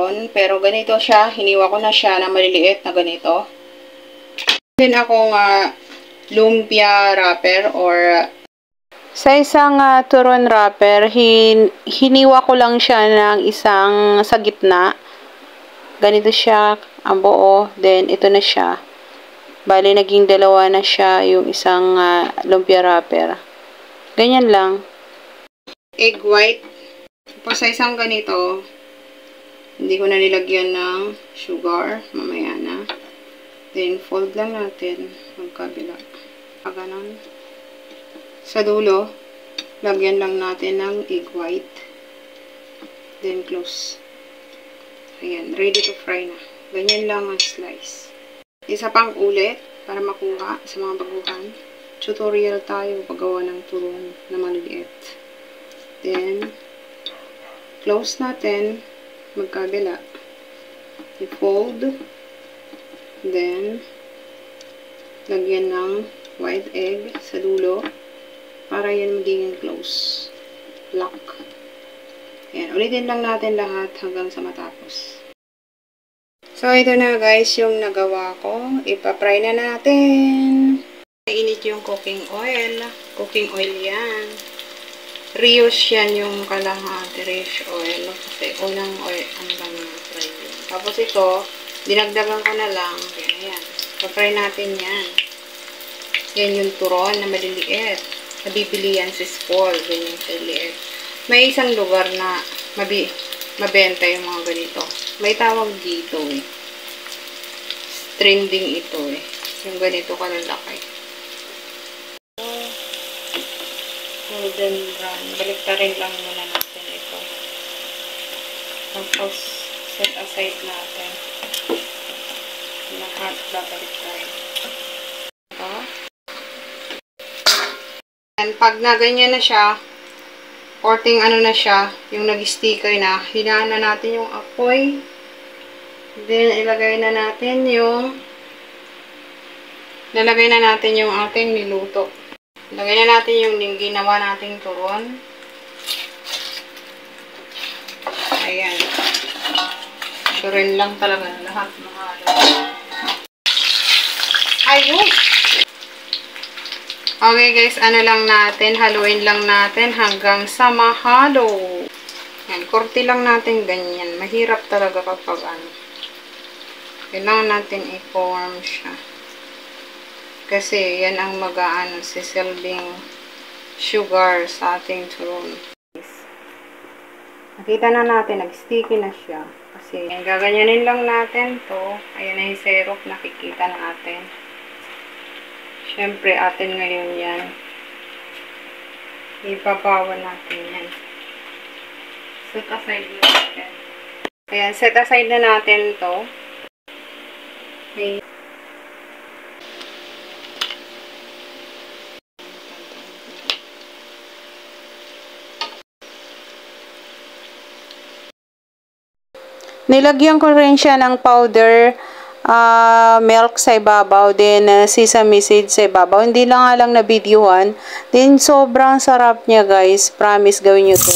turon. Pero ganito siya. Hiniwa ko na siya na maliliit na ganito. Then akong lumpia wrapper or sa isang turon wrapper, hiniwa ko lang siya ng isang sa gitna. Ganito siya ang buo. Then ito na siya. Bali, naging dalawa na siya yung isang lumpia wrapper. Ganyan lang. Egg white. Tapos sa isang ganito, hindi ko na nilagyan ng sugar. Mamaya na. Then, fold lang natin magkabila. Ganon. Sa dulo, lagyan lang natin ng egg white. Then, close. Ayan, ready to fry na. Ganyan lang ang slice. Isa pang ulit, para makuha sa mga baguhan. Tutorial tayo paggawa ng turon na maliliit. Then, close natin magkabila. I-fold. Then, lagyan ng white egg sa dulo para yan magiging close. Lock. Ayan. Ulitin lang natin lahat hanggang sa matapos. So, ito na guys yung nagawa ko. Ipa-fry na natin. Init yung cooking oil. Cooking oil yan. Reuse yan yung kalahati oil. Kasi unang oil ang lang fry yun. Tapos ito, dinagdagan ko na lang. Ayan. Pa-fry natin yan. Yan yung turon na maliliit. Nabibili yan sa school. Ganyan siya liit. May isang lugar na mabenta yung mga ganito. May tawag dito eh. Trending ito eh. Yung ganito kalalaki. Golden brown. Baliktarin lang muna natin ito. Tapos, set aside natin. Lahat babaliktarin. Ito. And pag na ganyan na siya, korting ano na siya, yung nag-sticker na, hinaan na natin yung apoy. Then, lalagay na natin yung ating niluto. Lagay na natin yung ginawa nating turon. Ayan. Surin lang talaga lahat mahalo. Ayun! Okay guys, ano lang natin, haluin lang natin hanggang sa mahalo. Ayan, kurti lang natin ganyan. Mahirap talaga kapag ano. Kailangan natin i-form siya. Kasi yan ang mag-aano sisilbing sugar sa ating turon. Nakita na natin, nag-sticky na siya. Kasi gaganyanin lang natin to. Ayan na yung syrup, nakikita natin. Siyempre, atin ngayon yan. Ibabawan natin yan. Set aside na natin. Ayan, set aside na natin to. Okay. Nilagyan ko rin siya ng powder milk sa ibabaw, then sesame seeds sa ibabaw. Hindi lang nga lang na videohan. Then sobrang sarap niya guys. Promise, gawin nyo to.